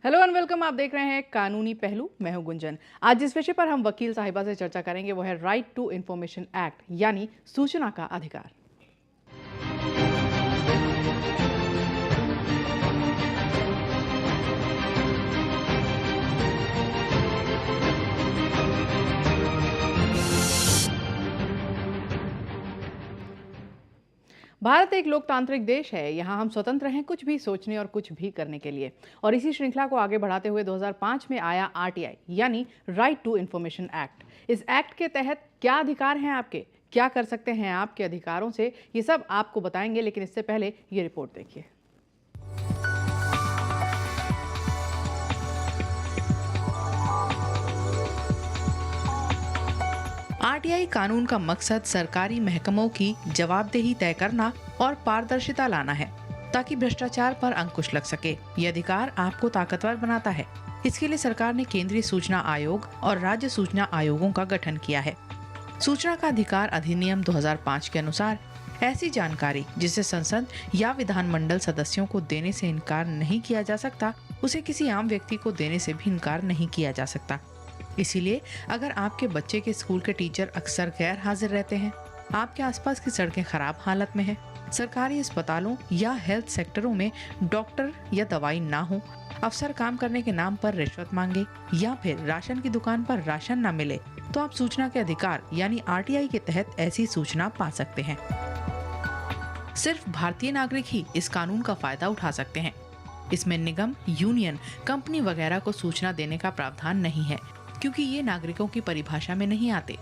Hello and welcome. आप देख रहे हैं कानूनी पहलू। मैं हूं गुंजन। आज जिस विषय पर हम वकील साहिबा से चर्चा करेंगे वो है राइट टू इंफॉर्मेशन एक्ट, यानी सूचना का अधिकार। भारत एक लोकतांत्रिक देश है। यहाँ हम स्वतंत्र हैं कुछ भी सोचने और कुछ भी करने के लिए। और इसी श्रृंखला को आगे बढ़ाते हुए 2005 में आया आरटीआई, यानी राइट टू इंफॉर्मेशन एक्ट। इस एक्ट के तहत क्या अधिकार हैं आपके, क्या कर सकते हैं आपके अधिकारों से, ये सब आपको बताएंगे। लेकिन इससे पहले ये रिपोर्ट देखिए। आरटीआई कानून का मकसद सरकारी महकमों की जवाबदेही तय करना और पारदर्शिता लाना है, ताकि भ्रष्टाचार पर अंकुश लग सके। ये अधिकार आपको ताकतवर बनाता है। इसके लिए सरकार ने केंद्रीय सूचना आयोग और राज्य सूचना आयोगों का गठन किया है। सूचना का अधिकार अधिनियम 2005 के अनुसार ऐसी जानकारी जिसे संसद या विधानमंडल सदस्यों को देने से इनकार नहीं किया जा सकता, उसे किसी आम व्यक्ति को देने से भी इनकार नहीं किया जा सकता। इसीलिए अगर आपके बच्चे के स्कूल के टीचर अक्सर गैर हाजिर रहते हैं, आपके आसपास की सड़कें खराब हालत में हैं, सरकारी अस्पतालों या हेल्थ सेक्टरों में डॉक्टर या दवाई ना हो, अफसर काम करने के नाम पर रिश्वत मांगे या फिर राशन की दुकान पर राशन ना मिले, तो आप सूचना के अधिकार यानी आरटीआई के तहत ऐसी सूचना पा सकते हैं। सिर्फ भारतीय नागरिक ही इस कानून का फायदा उठा सकते हैं। इसमें निगम, यूनियन, कंपनी वगैरह को सूचना देने का प्रावधान नहीं है, क्योंकि ये नागरिकों की परिभाषा में नहीं आते।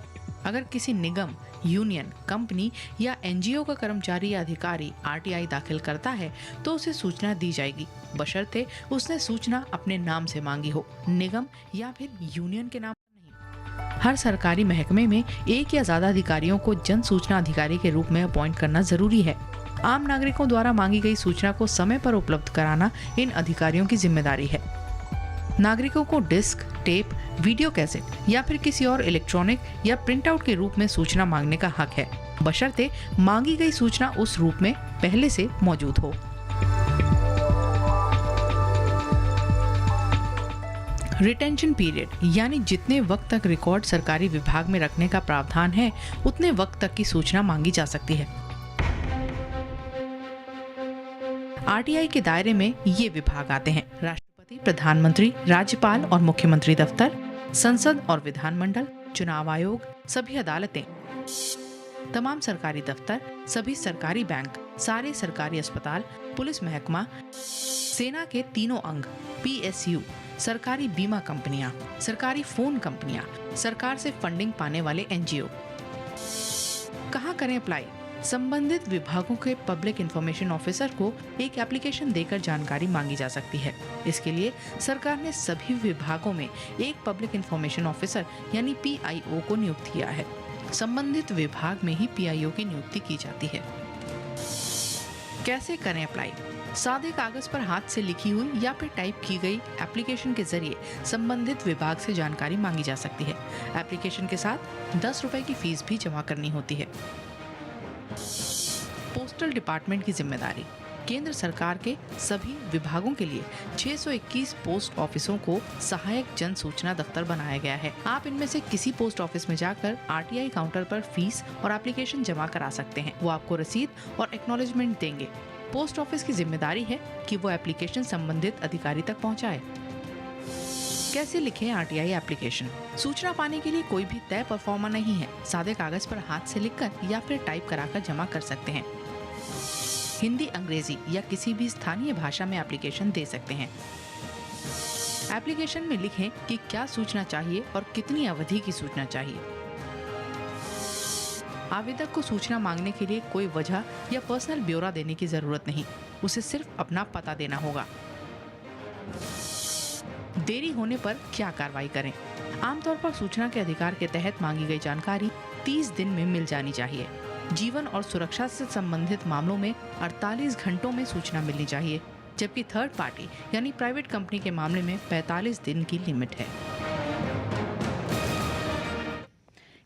अगर किसी निगम, यूनियन, कंपनी या एनजीओ का कर्मचारी या अधिकारी आरटीआई दाखिल करता है तो उसे सूचना दी जाएगी, बशर्ते उसने सूचना अपने नाम से मांगी हो, निगम या फिर यूनियन के नाम पर नहीं। हर सरकारी महकमे में एक या ज्यादा अधिकारियों को जन सूचना अधिकारी के रूप में अपॉइंट करना जरूरी है। आम नागरिकों द्वारा मांगी गई सूचना को समय पर उपलब्ध कराना इन अधिकारियों की जिम्मेदारी है। नागरिकों को डिस्क, टेप, वीडियो कैसेट या फिर किसी और इलेक्ट्रॉनिक या प्रिंट आउट के रूप में सूचना मांगने का हक है, बशर्ते मांगी गई सूचना उस रूप में पहले से मौजूद हो। रिटेंशन पीरियड यानी जितने वक्त तक रिकॉर्ड सरकारी विभाग में रखने का प्रावधान है, उतने वक्त तक की सूचना मांगी जा सकती है। आरटीआई के दायरे में ये विभाग आते हैं: राष्ट्रपति, प्रधानमंत्री, राज्यपाल और मुख्यमंत्री दफ्तर, संसद और विधानमंडल, चुनाव आयोग, सभी अदालतें, तमाम सरकारी दफ्तर, सभी सरकारी बैंक, सारे सरकारी अस्पताल, पुलिस महकमा, सेना के तीनों अंग, पीएसयू, सरकारी बीमा कंपनियां, सरकारी फोन कंपनियां, सरकार से फंडिंग पाने वाले एनजीओ। कहाँ करें अप्लाई? संबंधित विभागों के पब्लिक इंफॉर्मेशन ऑफिसर को एक एप्लीकेशन देकर जानकारी मांगी जा सकती है। इसके लिए सरकार ने सभी विभागों में एक पब्लिक इंफॉर्मेशन ऑफिसर यानी पीआईओ को नियुक्त किया है। संबंधित विभाग में ही पीआईओ की नियुक्ति की जाती है। कैसे करें अप्लाई? सादे कागज पर हाथ से लिखी हुई या फिर टाइप की गई एप्लीकेशन के जरिए संबंधित विभाग से जानकारी मांगी जा सकती है। एप्लीकेशन के साथ 10 रुपए की फीस भी जमा करनी होती है। पोस्टल डिपार्टमेंट की जिम्मेदारी। केंद्र सरकार के सभी विभागों के लिए 621 पोस्ट ऑफिसों को सहायक जन सूचना दफ्तर बनाया गया है। आप इनमें से किसी पोस्ट ऑफिस में जाकर आरटीआई काउंटर पर फीस और एप्लीकेशन जमा करा सकते हैं। वो आपको रसीद और एक्नॉलेजमेंट देंगे। पोस्ट ऑफिस की जिम्मेदारी है कि वो एप्लीकेशन संबंधित अधिकारी तक पहुंचाए। कैसे लिखें आरटीआई एप्लीकेशन? सूचना पाने के लिए कोई भी तय परफॉर्मा नहीं है। सादे कागज पर हाथ से लिखकर या फिर टाइप कराकर जमा कर सकते हैं। हिंदी, अंग्रेजी या किसी भी स्थानीय भाषा में एप्लीकेशन दे सकते हैं। एप्लीकेशन में लिखें कि क्या सूचना चाहिए और कितनी अवधि की सूचना चाहिए। आवेदक को सूचना मांगने के लिए कोई वजह या पर्सनल ब्यौरा देने की जरूरत नहीं, उसे सिर्फ अपना पता देना होगा। देरी होने पर क्या कार्रवाई करें? आमतौर पर सूचना के अधिकार के तहत मांगी गई जानकारी 30 दिन में मिल जानी चाहिए। जीवन और सुरक्षा से संबंधित मामलों में 48 घंटों में सूचना मिलनी चाहिए, जबकि थर्ड पार्टी यानी प्राइवेट कंपनी के मामले में 45 दिन की लिमिट है।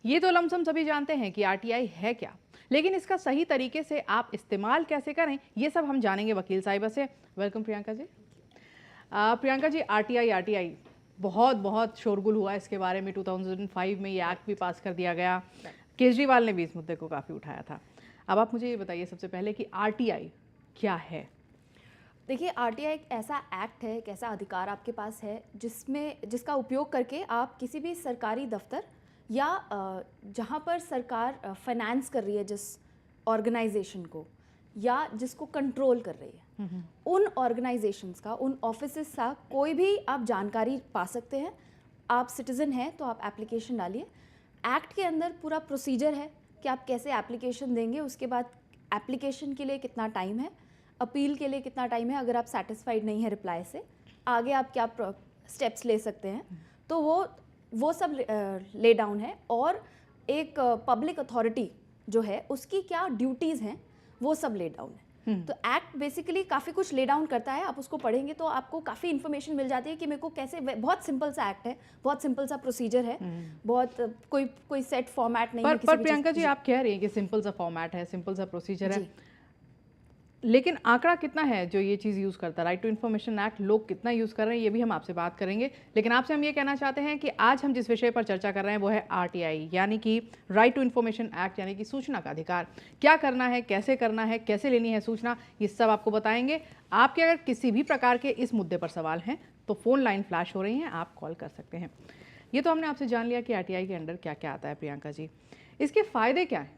ये तो लमसम सभी जानते हैं कि आरटीआई है क्या, लेकिन इसका सही तरीके से आप इस्तेमाल कैसे करें, ये सब हम जानेंगे वकील साहिबा से। वेलकम प्रियंका जी। प्रियंका जी, आरटीआई बहुत बहुत शोरगुल हुआ इसके बारे में। 2005 में ये एक्ट भी पास कर दिया गया। केजरीवाल ने भी इस मुद्दे को काफ़ी उठाया था। अब आप मुझे ये बताइए सबसे पहले कि आरटीआई क्या है? देखिए, आरटीआई एक ऐसा एक्ट है, एक ऐसा अधिकार आपके पास है जिसका उपयोग करके आप किसी भी सरकारी दफ्तर या जहाँ पर सरकार फाइनेंस कर रही है जिस ऑर्गेनाइजेशन को या जिसको कंट्रोल कर रही है, उन ऑर्गेनाइजेशंस का, उन ऑफिसेस का कोई भी आप जानकारी पा सकते हैं। आप सिटीज़न हैं तो आप एप्लीकेशन डालिए। एक्ट के अंदर पूरा प्रोसीजर है कि आप कैसे एप्लीकेशन देंगे, उसके बाद एप्लीकेशन के लिए कितना टाइम है, अपील के लिए कितना टाइम है, अगर आप सेटिस्फाइड नहीं है रिप्लाई से, आगे आप क्या स्टेप्स ले सकते हैं। तो वो सब ले डाउन है। और एक पब्लिक अथॉरिटी जो है उसकी क्या ड्यूटीज़ हैं वो सब ले डाउन है। तो एक्ट बेसिकली काफ़ी कुछ ले डाउन करता है। आप उसको पढ़ेंगे तो आपको काफ़ी इन्फॉर्मेशन मिल जाती है कि मेरे को कैसे, बहुत सिंपल सा एक्ट है, बहुत सिंपल सा प्रोसीजर है, बहुत कोई सेट फॉर्मेट नहीं है। पर प्रियंका जी, आप कह रही हैं कि सिंपल सा फॉर्मेट है, सिंपल सा प्रोसीजर है, लेकिन आंकड़ा कितना है जो ये चीज़ यूज़ करता है? राइट टू इन्फॉर्मेशन एक्ट लोग कितना यूज़ कर रहे हैं, ये भी हम आपसे बात करेंगे। लेकिन आपसे हम ये कहना चाहते हैं कि आज हम जिस विषय पर चर्चा कर रहे हैं वो है आरटीआई, यानी कि राइट टू इन्फॉर्मेशन एक्ट, यानी कि सूचना का अधिकार। क्या करना है, कैसे लेनी है सूचना, ये सब आपको बताएंगे। आपके अगर किसी भी प्रकार के इस मुद्दे पर सवाल हैं तो फ़ोन लाइन फ्लैश हो रही हैं, आप कॉल कर सकते हैं। ये तो हमने आपसे जान लिया कि आरटीआई के अंडर क्या क्या आता है। प्रियंका जी, इसके फ़ायदे क्या हैं?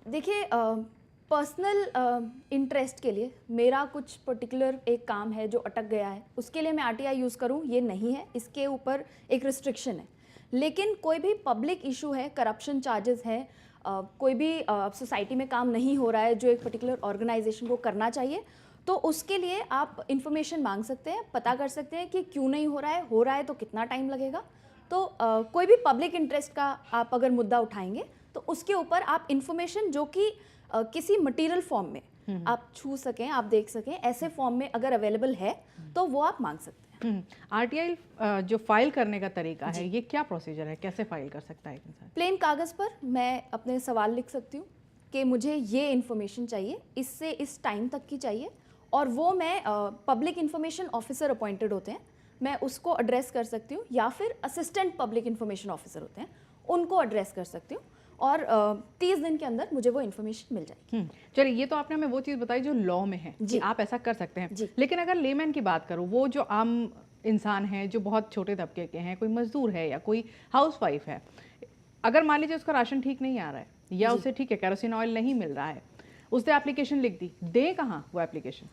देखिए, पर्सनल इंटरेस्ट के लिए मेरा कुछ पर्टिकुलर एक काम है जो अटक गया है, उसके लिए मैं आरटीआई यूज़ करूं, ये नहीं है, इसके ऊपर एक रिस्ट्रिक्शन है। लेकिन कोई भी पब्लिक इशू है, करप्शन चार्जेस है, कोई भी सोसाइटी में काम नहीं हो रहा है जो एक पर्टिकुलर ऑर्गेनाइजेशन को करना चाहिए, तो उसके लिए आप इंफॉर्मेशन मांग सकते हैं, पता कर सकते हैं कि क्यों नहीं हो रहा है तो कितना टाइम लगेगा। तो कोई भी पब्लिक इंटरेस्ट का आप अगर मुद्दा उठाएंगे तो उसके ऊपर आप इंफॉर्मेशन जो कि किसी मटेरियल फॉर्म में आप छू सकें, आप देख सकें, ऐसे फॉर्म में अगर अवेलेबल है तो वो आप मांग सकते हैं। आरटीआई जो फाइल करने का तरीका है, ये क्या प्रोसीजर है, कैसे फाइल कर सकता है एक इंसान? प्लेन कागज़ पर मैं अपने सवाल लिख सकती हूँ कि मुझे ये इन्फॉर्मेशन चाहिए, इससे इस टाइम तक की चाहिए, और वो मैं पब्लिक इन्फॉर्मेशन ऑफिसर अपॉइंटेड होते हैं, मैं उसको एड्रेस कर सकती हूँ, या फिर असिस्टेंट पब्लिक इन्फॉर्मेशन ऑफिसर होते हैं, उनको एड्रेस कर सकती हूँ, और 30 दिन के अंदर मुझे वो इन्फॉर्मेशन मिल जाएगी। चलिए, ये तो आपने हमें वो चीज़ बताई जो लॉ में है कि आप ऐसा कर सकते हैं। लेकिन अगर लेमैन की बात करूँ, वो जो आम इंसान है जो बहुत छोटे तबके के हैं, कोई मजदूर है या कोई हाउसवाइफ है, अगर मान लीजिए उसका राशन ठीक नहीं आ रहा है या उसे ठीक है केरोसिन ऑयल नहीं मिल रहा है, उसने एप्लीकेशन लिख दी, दे कहाँ वो एप्लीकेशन?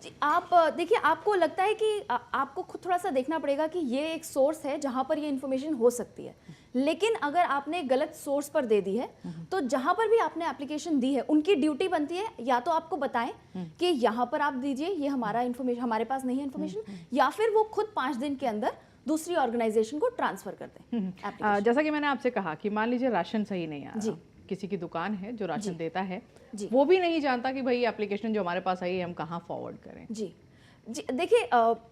जी, आप देखिए, आपको लगता है कि आपको खुद थोड़ा सा देखना पड़ेगा कि ये एक सोर्स है जहाँ पर ये इन्फॉर्मेशन हो सकती है। लेकिन अगर आपने गलत सोर्स पर दे दी है तो जहाँ पर भी आपने एप्लीकेशन दी है उनकी ड्यूटी बनती है या तो आपको बताएं कि यहाँ पर आप दीजिए, ये हमारा इन्फॉर्मेशन, हमारे पास नहीं है इन्फॉर्मेशन, या फिर वो खुद 5 दिन के अंदर दूसरी ऑर्गेनाइजेशन को ट्रांसफर कर दें। जैसा कि मैंने आपसे कहा कि मान लीजिए राशन सही नहीं आ रहा, किसी की दुकान है जो राशन देता है, वो भी नहीं जानता कि भाई एप्लीकेशन जो हमारे पास आई है हम कहाँ फॉरवर्ड करें। जी देखिए,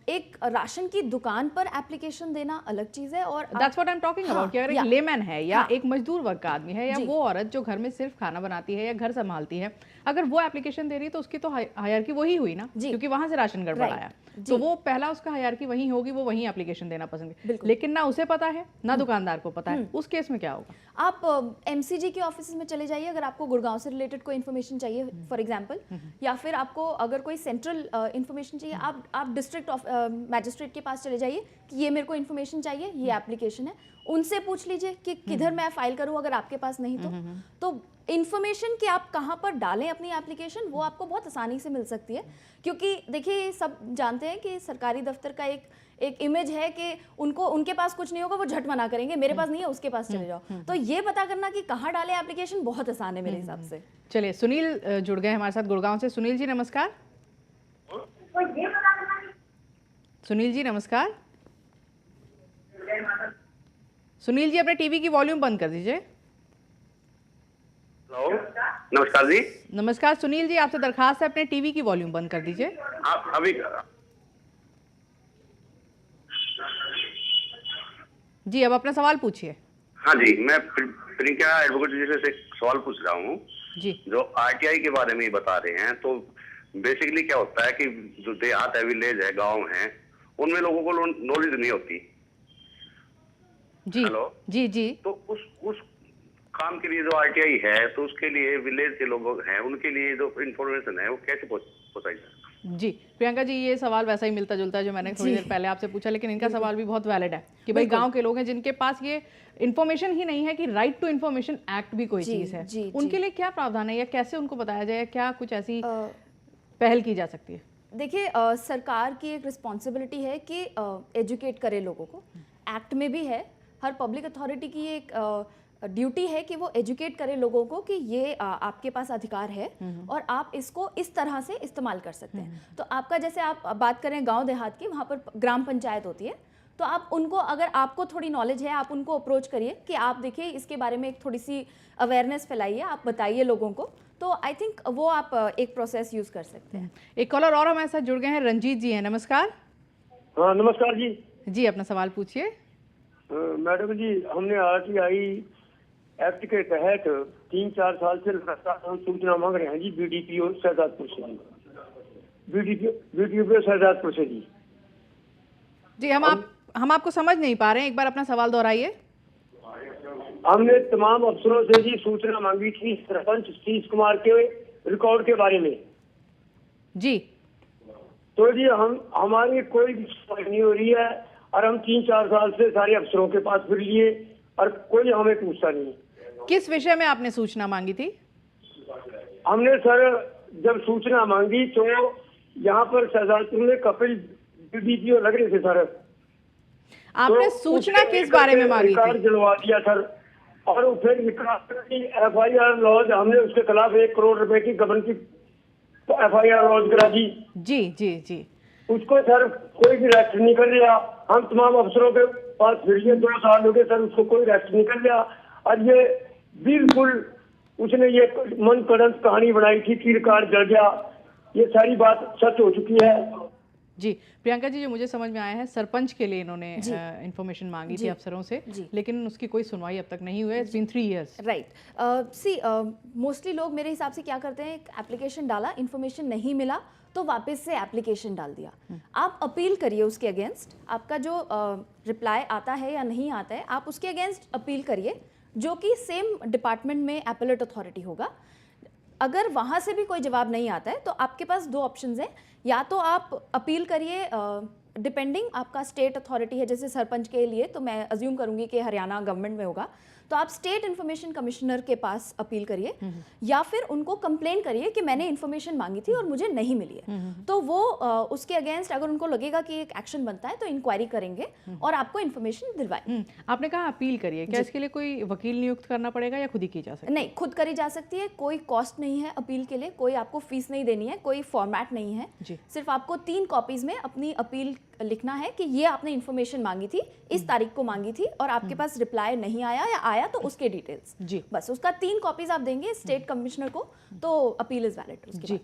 एक राशन की दुकान पर एप्लीकेशन देना अलग चीज़ है, और that's what I am talking about कि अगर एक लेमैन है या एक मजदूर वर्ग का आदमी है या वो औरत जो घर में सिर्फ खाना बनाती है या घर संभालती है, अगर वो एप्लीकेशन दे रही है तो उसकी तो हायरार्की वही हुई ना, क्योंकि वहां से राशन गड़बड़ आया, तो वो पहला उसका हायरार्की वही होगी, वो वही एप्लीकेशन देना पसंद है। लेकिन ना उसे पता है ना दुकानदार को पता है, उस केस में क्या होगा? आप एमसीजी के ऑफिस में चले जाइए अगर आपको गुड़गांव से रिलेटेड कोई इन्फॉर्मेशन चाहिए फॉर एग्जांपल, या फिर आपको अगर कोई सेंट्रल इन्फॉर्मेशन चाहिए, आप डिस्ट्रिक्ट मैजिस्ट्रेट के पास चले जाइए कि ये मेरे को इन्फॉर्मेशन चाहिए, ये एप्लीकेशन है, उनसे पूछ लीजिए कि किधर मैं फाइल करूं अगर आपके पास नहीं तो इन्फॉर्मेशन कि आप कहाँ पर डालें अपनी एप्लीकेशन, वो आपको बहुत आसानी से मिल सकती है। क्योंकि देखिए, सब जानते हैं कि सरकारी दफ्तर का एक इमेज है कि उनके पास कुछ नहीं होगा, वो झट मना करेंगे, मेरे पास नहीं है उसके पास चले जाओ। तो ये पता करना कि कहाँ डालें एप्लीकेशन बहुत आसान है मेरे हिसाब से। चलिए, सुनील जुड़ गए हमारे साथ गुड़गांव से। सुनील जी नमस्कार। सुनील जी नमस्कार। सुनील जी, अपने टीवी की वॉल्यूम बंद कर दीजिए। हेलो, नमस्कार जी। नमस्कार सुनील जी, आपसे दरखास्त है अपने टीवी की वॉल्यूम बंद कर दीजिए। आप अभी जी, अब अपना सवाल पूछिए। हाँ जी, मैं प्रियंका एडवोकेट जी से एक सवाल पूछ रहा हूँ जी। जो आरटीआई के बारे में बता रहे हैं, तो बेसिकली क्या होता है कि जो देहात है, विलेज है, गांव है, उनमें लोगों को नॉलेज नहीं होती। जी हेलो। जी जी। तो उस काम के लिए जो आरटीआई है, तो उसके लिए विलेज के लोग हैं, उनके लिए जो इंफॉर्मेशन है वो कैसे पहुंचाई जाए? जी प्रियंका जी, ये सवाल वैसा ही मिलता जुलता है जो मैंने थोड़ी जी। देर पहले आपसे पूछा, लेकिन इनका सवाल भी बहुत वैलिड है कि भाई बिल्कुल। गांव के लोग हैं जिनके पास ये इन्फॉर्मेशन ही नहीं है कि राइट टू इन्फॉर्मेशन एक्ट भी कोई जी, चीज़ है, जी, उनके जी। लिए क्या प्रावधान है या कैसे उनको बताया जाए, या क्या कुछ ऐसी अ, पहल की जा सकती है? देखिए, सरकार की एक रिस्पॉन्सिबिलिटी है कि एजुकेट करे लोगों को। एक्ट में भी है, हर पब्लिक अथॉरिटी की एक ड्यूटी है कि वो एजुकेट करे लोगों को कि ये आपके पास अधिकार है और आप इसको इस तरह से इस्तेमाल कर सकते हैं। तो आपका, जैसे आप बात करें गांव देहात की, वहाँ पर ग्राम पंचायत होती है, तो आप उनको, अगर आपको थोड़ी नॉलेज है, आप उनको अप्रोच करिए कि आप देखिए इसके बारे में एक थोड़ी सी अवेयरनेस फैलाइए, आप बताइए लोगों को। तो आई थिंक वो आप एक प्रोसेस यूज कर सकते हैं। एक कॉलर और हमारे साथ जुड़ गए हैं, रंजीत जी हैं, नमस्कार। हाँ नमस्कार जी। जी अपना सवाल पूछिए। मैडम जी, हमने आरटीआई एक्ट के तहत 3-4 साल से लगातार हम सूचना मांग रहे हैं जी, बीडीपीओ शहजादपुर से जी, बीडीपीओ शहजादपुर से जी। जी हम आपको समझ नहीं पा रहे हैं, एक बार अपना सवाल दोहराइए। हमने तमाम अफसरों से जी सूचना मांगी थी सरपंच सतीश कुमार के रिकॉर्ड के बारे में। जी तो जी हमारी कोई भी सुनवाई नहीं हो रही है और हम 3-4 साल से सारे अफसरों के पास फिर लिए और कोई हमें पूछता नहीं। किस विषय में आपने सूचना मांगी थी? हमने सर जब सूचना मांगी तो यहाँ पर शहजादपुर में कपिल बीडीपीओ लग रहे थे सर। आपने तो सूचना उसके किस बारे में मांगी रिकॉर्ड थी? दिलवा दिया सर, और फिर FIR लॉज, हमने उसके खिलाफ 1 करोड़ रुपए की गबन की FIR लॉज करा दी। जी जी जी। उसको सर कोई भी रेस्ट नहीं कर लिया। हम तमाम अफसरों के पास फिर 2 साल हो गए सर, उसको कोई रेस्ट नहीं कर लिया। और ये बिल्कुल उसने ये मन गढ़ंत कहानी बनाई थी कि रिकॉर्ड जल गया, ये सारी बात सच हो चुकी है। जी प्रियंका जी, जो मुझे समझ में आया है, सरपंच के लिए इन्होंने इंफॉर्मेशन मांगी थी अफसरों से, लेकिन उसकी कोई सुनवाई अब तक नहीं हुई है। It's been 3 years। Right. See mostly लोग मेरे हिसाब से क्या करते हैं, एप्लीकेशन डाला, इन्फॉर्मेशन नहीं मिला तो वापस से एप्लीकेशन डाल दिया। आप अपील करिए उसके अगेंस्ट, आपका जो रिप्लाई आता है या नहीं आता है, आप उसके अगेंस्ट अपील करिए, जो कि सेम डिपार्टमेंट में एपेलेट अथॉरिटी होगा। अगर वहाँ से भी कोई जवाब नहीं आता है तो आपके पास 2 ऑप्शंस हैं, या तो आप अपील करिए, डिपेंडिंग आपका स्टेट अथॉरिटी है, जैसे सरपंच के लिए तो मैं अज्यूम करूंगी कि हरियाणा गवर्नमेंट में होगा, तो आप स्टेट इन्फॉर्मेशन कमिश्नर के पास अपील करिए, या फिर उनको कंप्लेन करिए कि मैंने इन्फॉर्मेशन मांगी थी और मुझे नहीं मिली है। तो वो उसके अगेंस्ट अगर उनको लगेगा कि एक एक्शन बनता है तो इंक्वायरी करेंगे और आपको इन्फॉर्मेशन दिलवाएंगे। आपने कहा अपील करिए, क्या इसके लिए कोई वकील नियुक्त करना पड़ेगा या खुद ही की जा सकती है? नहीं, खुद करी जा सकती है, कोई कॉस्ट नहीं है अपील के लिए, कोई आपको फीस नहीं देनी है, कोई फॉर्मेट नहीं है। सिर्फ आपको 3 कॉपीज में अपनी अपील लिखना है कि ये आपने इन्फॉर्मेशन मांगी थी, इस तारीख को मांगी थी और आपके पास रिप्लाई नहीं आया, या आया तो उसके डिटेल्स। जी बस उसका 3 कॉपीज आप देंगे स्टेट कमिश्नर को, तो अपील इज वैलिड उसके बाद।